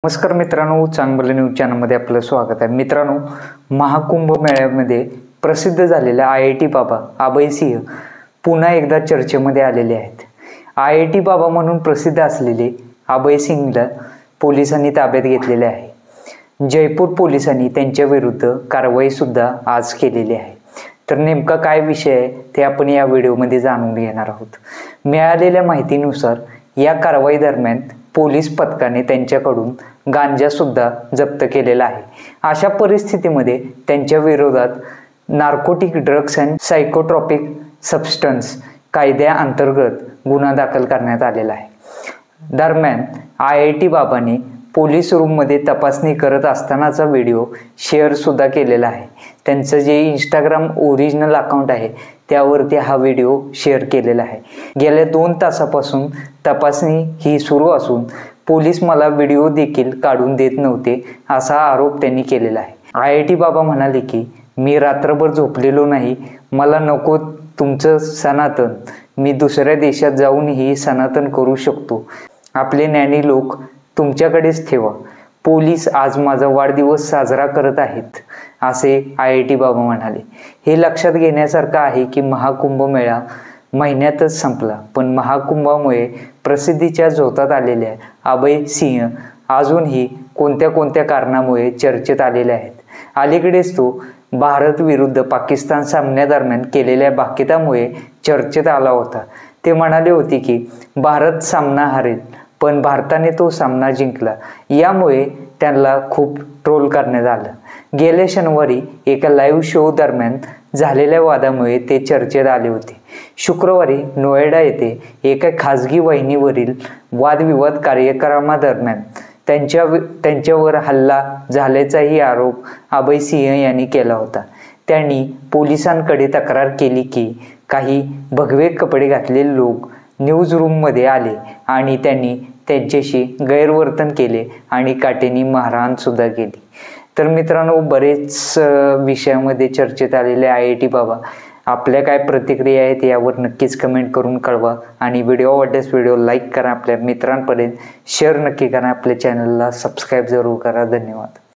नमस्कार मित्रांनो, चांगलं न्यूज चॅनलमध्ये आपलं स्वागत आहे. मित्रांनो, महाकुंभ मेळ्यामध्ये प्रसिद्ध झालेल्या IIT बाबा अभय सिंह पुन्हा एकदा चर्चेमध्ये आलेले आहेत. IIT बाबा म्हणून प्रसिद्ध असलेले अभय सिंगला पोलिसांनी ताब्यात घेतलेले आहे. जयपूर पोलिसांनी त्यांच्या विरुद्ध कारवाईसुद्धा आज केलेली आहे. तर नेमका काय विषय आहे ते आपण या व्हिडिओमध्ये जाणून घेणार आहोत. मिळालेल्या माहितीनुसार या कारवाई दरम्यान पोलीस पथकाने त्यांच्याकडून गांजासुद्धा जप्त केलेला आहे. अशा परिस्थितीमध्ये त्यांच्या विरोधात नार्कोटिक ड्रग्स अँड सायकोट्रॉपिक सबस्टन्स कायद्याअंतर्गत गुन्हा दाखल करण्यात आलेला आहे. दरम्यान IIT बाबांनी पोलीस रूममध्ये तपासणी करत असतानाचा व्हिडिओ शेअरसुद्धा केलेला आहे. त्यांचं जे इंस्टाग्राम ओरिजिनल अकाउंट आहे त्यावरती हा व्हिडिओ शेअर केलेला आहे. गेल्या 2 तासापासून तपासणी ही सुरू असून पोलीस मला व्हिडिओ देखील काढून देत नव्हते असा आरोप त्यांनी केलेला आहे. IIT बाबा म्हणाले की मी रात्रभर झोपलेलो नाही, मला नको तुमचं सनातन, मी दुसऱ्या देशात जाऊनही सनातन करू शकतो, आपले ज्ञानी लोक तुमच्याकडेच ठेवा, पोलीस आज माझा वाढदिवस साजरा करत आहेत असे IIT बाबा म्हणाले. हे लक्षात घेण्यासारखं आहे की महाकुंभ मेळा महिन्यातच संपला, पण महाकुंभामुळे प्रसिद्धीच्या झोतात आलेल्या अभय सिंह अजूनही कोणत्या कारणामुळे चर्चेत आलेले आहेत. अलीकडेच तो भारत विरुद्ध पाकिस्तान सामन्यादरम्यान केलेल्या भाकितामुळे चर्चेत आला होता. ते म्हणाले होते की भारत सामना हरेल, पण भारताने तो सामना जिंकला. यामुळे त्यांना खूप ट्रोल करण्यात आलं. गेल्या शनिवारी एका लाईव्ह शो दरम्यान झालेल्या वादामुळे ते चर्चेत आले होते. शुक्रवारी नोएडा येथे एका खाजगी वाहिनीवरील वादविवाद कार्यक्रमादरम्यान त्यांच्यावर हल्ला झाल्याचाही आरोप अभय सिंह यांनी केला होता. त्यांनी पोलिसांकडे तक्रार केली की काही भगवे कपडे घातलेले लोक न्यूज रूममध्ये आले आणि त्यांनी त्यांच्याशी गैरवर्तन केले आणि काटेनी मारहाणसुद्धा केली. तर मित्रांनो, बरेच विषयामध्ये चर्चेत आलेले IIT बाबा आपल्या काय प्रतिक्रिया आहेत यावर नक्कीच कमेंट करून कळवा आणि व्हिडिओ आवडल्यास व्हिडिओ लाईक करा, आपल्या मित्रांपर्यंत शेअर नक्की करा, आपल्या चॅनलला सबस्क्राईब जरूर करा. धन्यवाद.